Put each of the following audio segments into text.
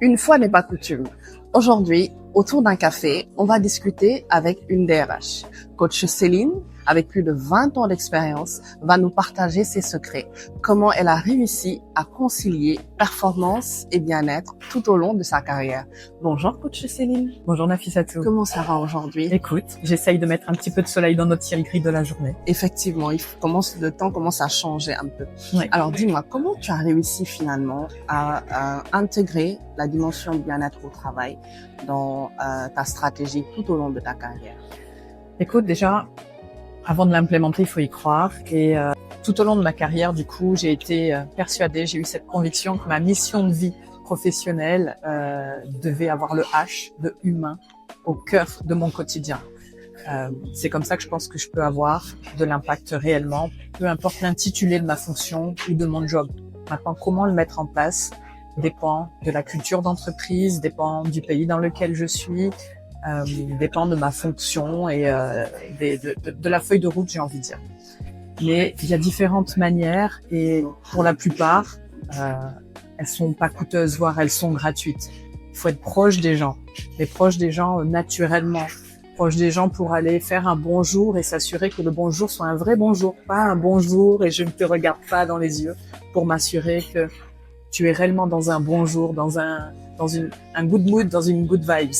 Une fois n'est pas coutume. Aujourd'hui, autour d'un café, on va discuter avec une DRH. Coach Céline, avec plus de 20 ans d'expérience, va nous partager ses secrets. Comment elle a réussi à concilier performance et bien-être tout au long de sa carrière. Bonjour Coach Céline. Bonjour Nafissatou. Comment ça va aujourd'hui? Écoute, j'essaye de mettre un petit peu de soleil dans notre ciel gris de la journée. Effectivement, le temps commence à changer un peu. Oui. Alors dis-moi, comment tu as réussi finalement à intégrer la dimension bien-être au travail dans ta stratégie tout au long de ta carrière? Écoute, déjà, avant de l'implémenter, il faut y croire. Et tout au long de ma carrière, du coup, j'ai été persuadée, j'ai eu cette conviction que ma mission de vie professionnelle devait avoir le H de humain au cœur de mon quotidien. C'est comme ça que je pense que je peux avoir de l'impact réellement, peu importe l'intitulé de ma fonction ou de mon job. Maintenant, comment le mettre en place dépend de la culture d'entreprise, dépend du pays dans lequel je suis, dépend de ma fonction et de la feuille de route, j'ai envie de dire. Mais il y a différentes manières et pour la plupart, elles sont pas coûteuses, voire elles sont gratuites. Il faut être proche des gens, mais proche des gens naturellement, proche des gens pour aller faire un bonjour et s'assurer que le bonjour soit un vrai bonjour, pas un bonjour et je ne te regarde pas dans les yeux, pour m'assurer que tu es réellement dans un bonjour, dans un good mood, dans une good vibes.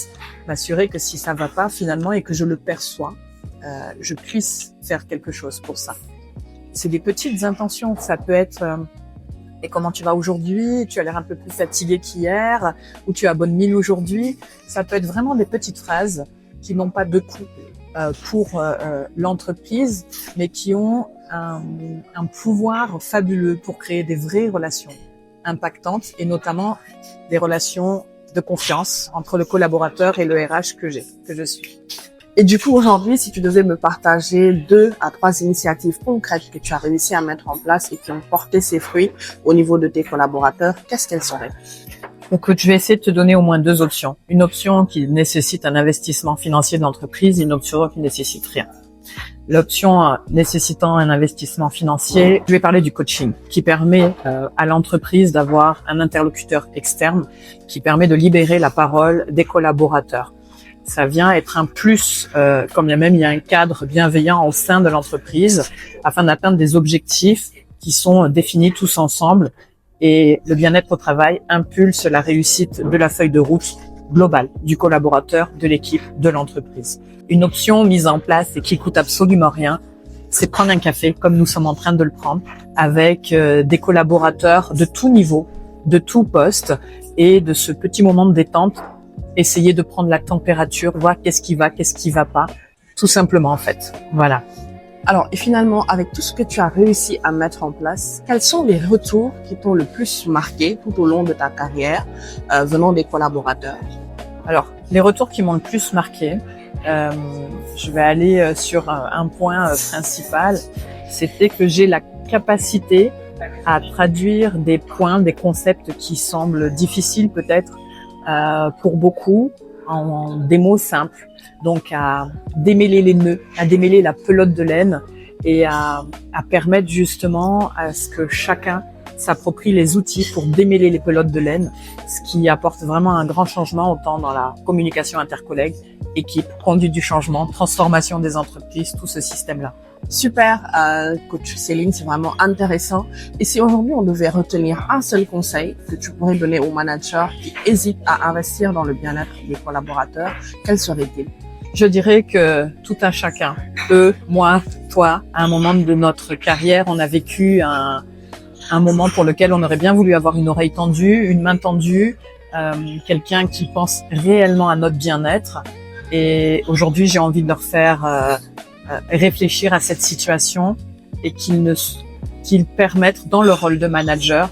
M'assurer que si ça va pas finalement et que je le perçois, je puisse faire quelque chose pour ça. C'est des petites intentions. Ça peut être et comment tu vas aujourd'hui? Tu as l'air un peu plus fatigué qu'hier, ou tu as bonne mine aujourd'hui. Ça peut être vraiment des petites phrases qui n'ont pas de coût pour l'entreprise, mais qui ont un pouvoir fabuleux pour créer des vraies relations impactantes et notamment des relations de confiance entre le collaborateur et le RH que je suis. Et du coup, aujourd'hui, si tu devais me partager 2 à 3 initiatives concrètes que tu as réussi à mettre en place et qui ont porté ses fruits au niveau de tes collaborateurs, qu'est-ce qu'elles seraient? Écoute, je vais essayer de te donner au moins 2 options. Une option qui nécessite un investissement financier de l'entreprise, une option qui nécessite rien. L'option nécessitant un investissement financier, je vais parler du coaching, qui permet à l'entreprise d'avoir un interlocuteur externe, qui permet de libérer la parole des collaborateurs. Ça vient être un plus, comme il y a un cadre bienveillant au sein de l'entreprise, afin d'atteindre des objectifs qui sont définis tous ensemble. Et le bien-être au travail impulse la réussite de la feuille de route globale du collaborateur, de l'équipe, de l'entreprise. Une option mise en place et qui coûte absolument rien, c'est prendre un café, comme nous sommes en train de le prendre, avec des collaborateurs de tout niveau, de tout poste, et de ce petit moment de détente, essayer de prendre la température, voir qu'est-ce qui va pas, tout simplement en fait. Voilà. Alors, et finalement, avec tout ce que tu as réussi à mettre en place, quels sont les retours qui t'ont le plus marqué tout au long de ta carrière venant des collaborateurs? Alors, les retours qui m'ont le plus marqué, je vais aller sur un point principal, c'était que j'ai la capacité à traduire des points, des concepts qui semblent difficiles peut-être pour beaucoup, en des mots simples. Donc à démêler les nœuds, à démêler la pelote de laine et à permettre justement à ce que chacun s'approprie les outils pour démêler les pelotes de laine, ce qui apporte vraiment un grand changement autant dans la communication intercollègue, équipe, conduite du changement, transformation des entreprises, tout ce système-là. Super, Coach Céline, c'est vraiment intéressant. Et si aujourd'hui on devait retenir un seul conseil que tu pourrais donner aux managers qui hésitent à investir dans le bien-être des collaborateurs, quel serait-il? Je dirais que tout un chacun, eux, moi, toi, à un moment de notre carrière, on a vécu un moment pour lequel on aurait bien voulu avoir une oreille tendue, une main tendue, quelqu'un qui pense réellement à notre bien-être. Et aujourd'hui, j'ai envie de leur faire réfléchir à cette situation et qu'ils permettent dans leur rôle de manager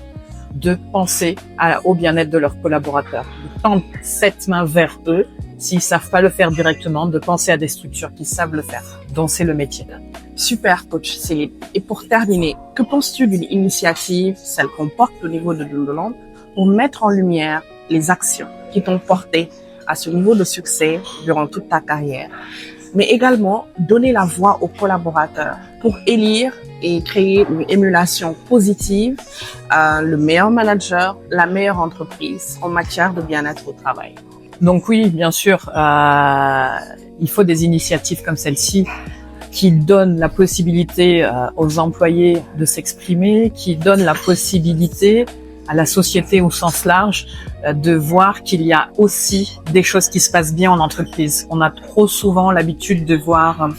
de penser au bien-être de leurs collaborateurs, de tendre cette main vers eux, s'ils savent pas le faire directement, de penser à des structures qui savent le faire, dont c'est le métier. Super, Coach Céline. Et pour terminer, que penses-tu d'une initiative, celle qu'on porte au niveau de Lululemon, pour mettre en lumière les actions qui t'ont porté à ce niveau de succès durant toute ta carrière, mais également donner la voix aux collaborateurs pour élire et créer une émulation positive, le meilleur manager, la meilleure entreprise en matière de bien-être au travail. Donc oui, bien sûr, il faut des initiatives comme celle-ci qui donnent la possibilité aux employés de s'exprimer, qui donnent la possibilité à la société au sens large de voir qu'il y a aussi des choses qui se passent bien en entreprise. On a trop souvent l'habitude de voir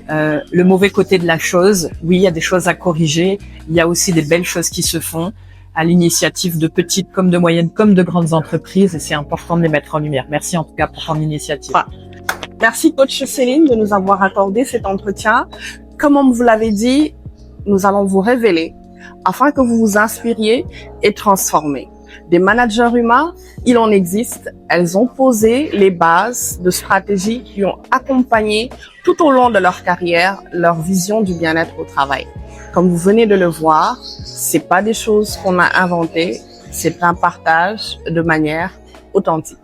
le mauvais côté de la chose. Oui, il y a des choses à corriger. Il y a aussi des belles choses qui se font à l'initiative de petites comme de moyennes comme de grandes entreprises et c'est important de les mettre en lumière. Merci en tout cas pour ton initiative. Merci coach Céline de nous avoir accordé cet entretien. Comme on vous l'avait dit, nous allons vous révéler afin que vous vous inspiriez et transformez. Des managers humains, il en existe. Elles ont posé les bases de stratégies qui ont accompagné tout au long de leur carrière leur vision du bien-être au travail. Comme vous venez de le voir, c'est pas des choses qu'on a inventées, c'est un partage de manière authentique.